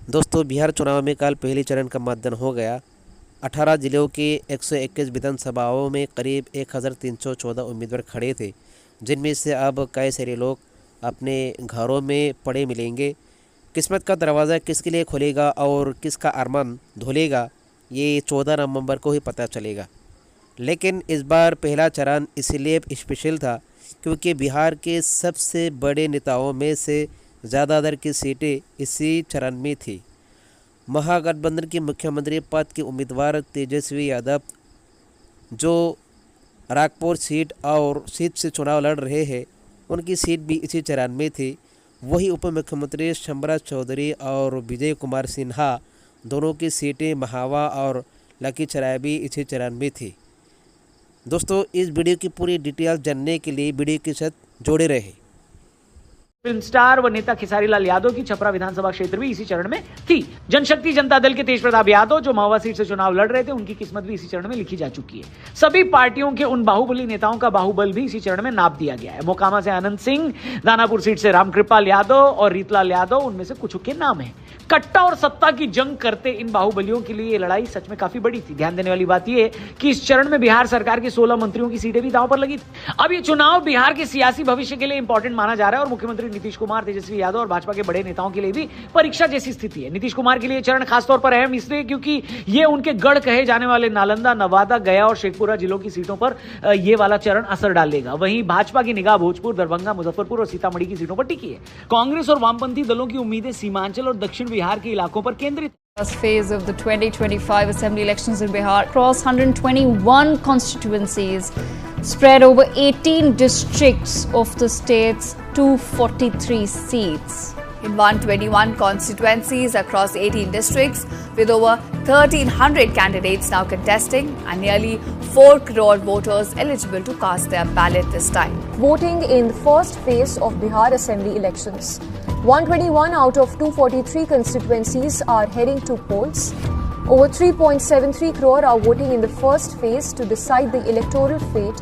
दोस्तों, बिहार चुनाव में कल पहले चरण का मतदान हो गया। 18 जिलों की 121 विधानसभाओं में करीब 1314 उम्मीदवार खड़े थे, जिनमें से अब कई सारे लोग अपने घरों में पड़े मिलेंगे। किस्मत का दरवाज़ा किसके लिए खुलेगा और किसका अरमान धुलेगा, ये 14 नवंबर को ही पता चलेगा। लेकिन इस बार पहला चरण इसलिए स्पेशल था क्योंकि बिहार के सबसे बड़े नेताओं में से ज़्यादातर की सीटें इसी चरण में थी। महागठबंधन के मुख्यमंत्री पद के उम्मीदवार तेजस्वी यादव, जो रागपुर सीट से चुनाव लड़ रहे हैं, उनकी सीट भी इसी चरण में थी। वही उप मुख्यमंत्री शंबरा चौधरी और विजय कुमार सिन्हा, दोनों की सीटें महावा और लखीसराय भी इसी चरण में थी। दोस्तों, इस वीडियो की पूरी डिटेल जानने के लिए वीडियो के साथ जोड़े रहे। फिल्म स्टार व नेता खेसारी लाल यादव की छपरा विधानसभा क्षेत्र भी इसी चरण में थी। जनशक्ति जनता दल के तेज प्रताप यादव, जो महुआ सीट से चुनाव लड़ रहे थे, उनकी किस्मत भी इसी चरण में लिखी जा चुकी है। सभी पार्टियों के उन बाहुबली नेताओं का बाहुबल भी इसी चरण में नाप दिया गया है। मोकामा से आनंद सिंह, दानापुर सीट से रामकृपाल यादव और रीतलाल यादव उनमें से कुछ के नाम है। कट्टा और सत्ता की जंग करते इन बाहुबलियों के लिए ये लड़ाई सच में काफी बड़ी थी। ध्यान देने वाली बात यह कि इस चरण में बिहार सरकार के 16 मंत्रियों की सीटें भी दांव पर लगी थी। अब ये चुनाव बिहार के सियासी भविष्य के लिए इंपॉर्टेंट माना जा रहा है और मुख्यमंत्री नीतीश कुमार, तेजस्वी यादव और भाजपा के बड़े नेताओं के लिए भी परीक्षा जैसी स्थिति है। नीतीश कुमार के लिए चरण खासतौर पर अहम इसलिए क्योंकि ये उनके गढ़ कहे जाने वाले नालंदा, नवादा, गया और शेखपुरा जिलों की सीटों पर ये वाला चरण असर डालेगा। वहीं भाजपा की निगाह भोजपुर, दरभंगा, मुजफ्फरपुर और सीतामढ़ी की सीटों पर टिकी है। कांग्रेस और वामपंथी दलों की उम्मीदें सीमांचल और दक्षिण बिहार के इलाकों पर केंद्रित। First phase of the 2025 assembly elections in Bihar across 121 constituencies spread over 18 districts of the state's 243 seats. In 121 constituencies across 18 districts, with over 1,300 candidates now contesting and nearly 4 crore voters eligible to cast their ballot this time. Voting in the first phase of Bihar assembly elections. 121 out of 243 constituencies are heading to polls. Over 3.73 crore are voting in the first phase to decide the electoral fate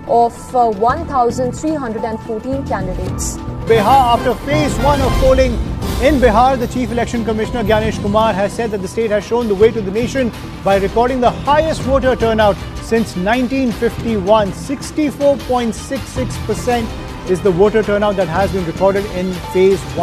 of 1,314 candidates. Bihar, after phase 1 of polling in Bihar, the Chief Election Commissioner Gyanesh Kumar has said that the state has shown the way to the nation by recording the highest voter turnout since 1951. 64.66% is the voter turnout that has been recorded in phase 1.